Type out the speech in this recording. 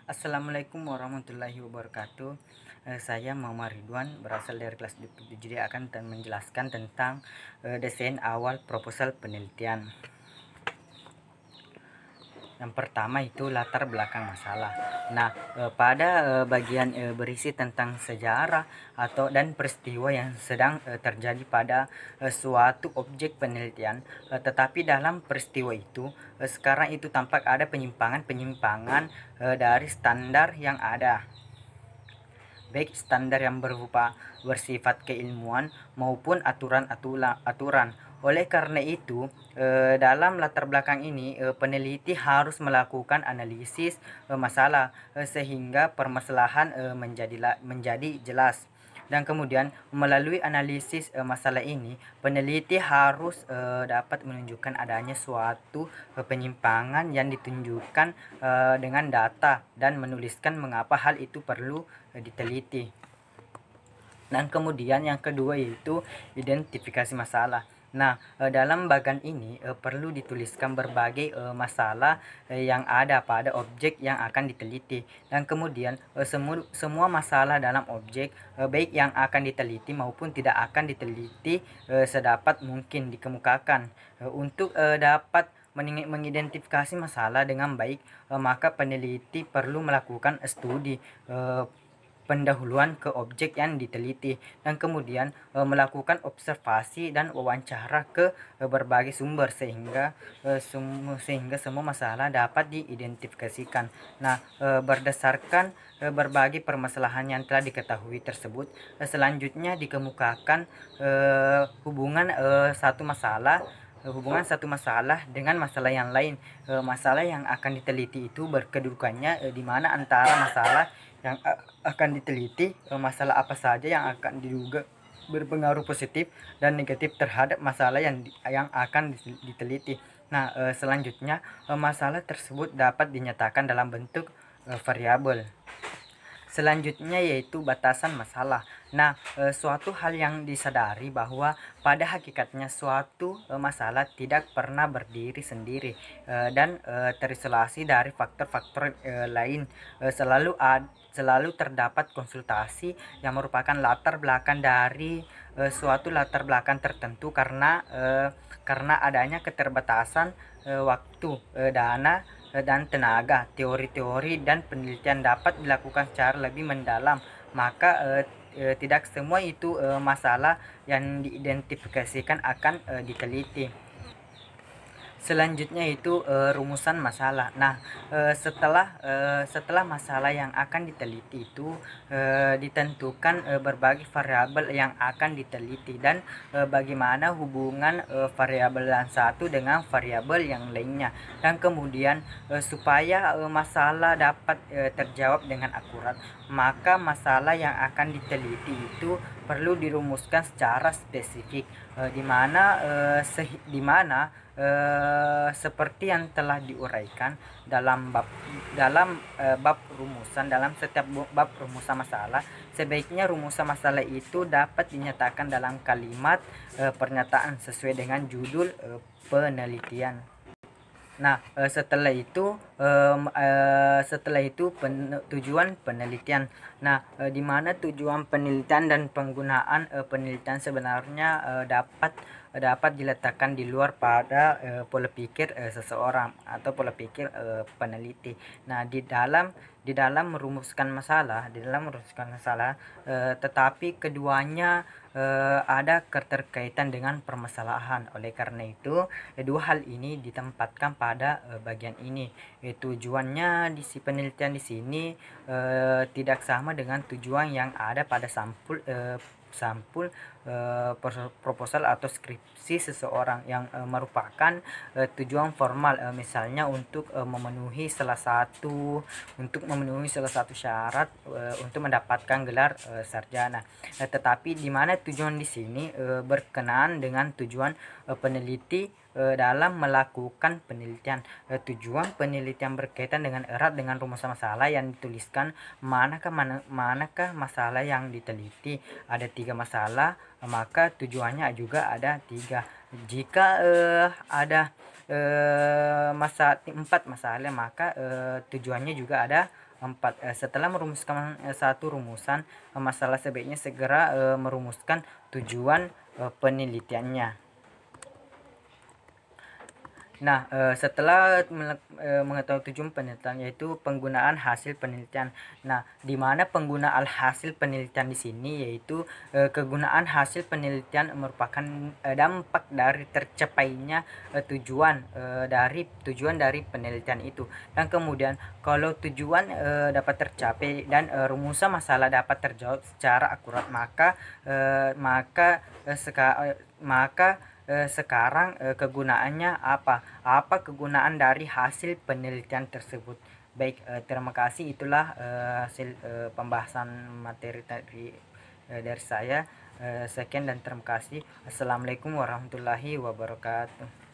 Assalamualaikum warahmatullahi wabarakatuh. Saya Muhammad Ridwan, berasal dari kelas 7. Jadi akan menjelaskan tentang desain awal proposal penelitian. Yang pertama itu latar belakang masalah. Nah, pada bagian berisi tentang sejarah dan peristiwa yang sedang terjadi pada suatu objek penelitian. Tetapi dalam peristiwa itu sekarang itu tampak ada penyimpangan dari standar yang ada, baik standar yang bersifat keilmuan maupun aturan. Oleh karena itu, dalam latar belakang ini peneliti harus melakukan analisis masalah sehingga permasalahan menjadi jelas. Dan kemudian melalui analisis masalah ini, peneliti harus dapat menunjukkan adanya suatu penyimpangan yang ditunjukkan dengan data dan menuliskan mengapa hal itu perlu diteliti. Dan kemudian yang kedua yaitu identifikasi masalah. Nah, dalam bagian ini perlu dituliskan berbagai masalah yang ada pada objek yang akan diteliti. Dan kemudian semua masalah dalam objek baik yang akan diteliti maupun tidak akan diteliti sedapat mungkin dikemukakan. Untuk dapat mengidentifikasi masalah dengan baik, maka peneliti perlu melakukan studi pendahuluan ke objek yang diteliti, dan kemudian melakukan observasi dan wawancara ke berbagai sumber sehingga semua masalah dapat diidentifikasikan. Nah, berdasarkan berbagai permasalahan yang telah diketahui tersebut, selanjutnya dikemukakan hubungan satu masalah dengan masalah yang lain. Masalah yang akan diteliti itu berkedudukannya di mana antara masalah yang akan diteliti, masalah apa saja yang akan diduga berpengaruh positif dan negatif terhadap masalah yang akan diteliti. Nah, selanjutnya masalah tersebut dapat dinyatakan dalam bentuk variabel. Selanjutnya yaitu batasan masalah. Nah, suatu hal yang disadari bahwa pada hakikatnya suatu masalah tidak pernah berdiri sendiri dan terisolasi dari faktor-faktor lain. Selalu terdapat konsultasi yang merupakan latar belakang dari suatu latar belakang tertentu karena adanya keterbatasan waktu, dana, dan tenaga. Teori-teori dan penelitian dapat dilakukan secara lebih mendalam, maka tidak semua itu masalah yang diidentifikasikan akan diteliti. Selanjutnya itu rumusan masalah. Nah, setelah masalah yang akan diteliti itu ditentukan berbagai variabel yang akan diteliti dan bagaimana hubungan variabel yang satu dengan variabel yang lainnya. Dan kemudian supaya masalah dapat terjawab dengan akurat, maka masalah yang akan diteliti itu perlu dirumuskan secara spesifik, di mana seperti yang telah diuraikan dalam setiap bab rumusan masalah, sebaiknya rumusan masalah itu dapat dinyatakan dalam kalimat pernyataan sesuai dengan judul penelitian. Nah, setelah itu tujuan penelitian. Nah, di mana tujuan penelitian dan penggunaan penelitian sebenarnya dapat diletakkan di luar pada pola pikir seseorang atau pola pikir peneliti. Nah, di dalam merumuskan masalah, tetapi keduanya ada keterkaitan dengan permasalahan. Oleh karena itu, dua hal ini ditempatkan pada bagian ini. Tujuannya si penelitian di sini tidak sama dengan tujuan yang ada pada sampul proposal atau skripsi seseorang yang merupakan tujuan formal, misalnya untuk memenuhi salah satu syarat untuk mendapatkan gelar sarjana. Tetapi di mana tujuan di sini berkenaan dengan tujuan peneliti dalam melakukan penelitian. Tujuan penelitian berkaitan dengan erat dengan rumusan masalah yang dituliskan. Manakah masalah yang diteliti? Ada 3 masalah, maka tujuannya juga ada 3. Jika ada empat masalah, maka tujuannya juga ada empat. Setelah merumuskan satu rumusan masalah, sebaiknya segera merumuskan tujuan penelitiannya. Nah, setelah mengetahui tujuan penelitian, yaitu penggunaan hasil penelitian. Nah, di mana penggunaan hasil penelitian di sini, yaitu kegunaan hasil penelitian merupakan dampak dari tercapainya tujuan dari penelitian itu. Dan kemudian kalau tujuan dapat tercapai dan rumusan masalah dapat terjawab secara akurat, maka sekarang kegunaannya apa? Apa kegunaan dari hasil penelitian tersebut? Baik, terima kasih. Itulah hasil pembahasan materi dari saya. Sekian dan terima kasih. Assalamualaikum warahmatullahi wabarakatuh.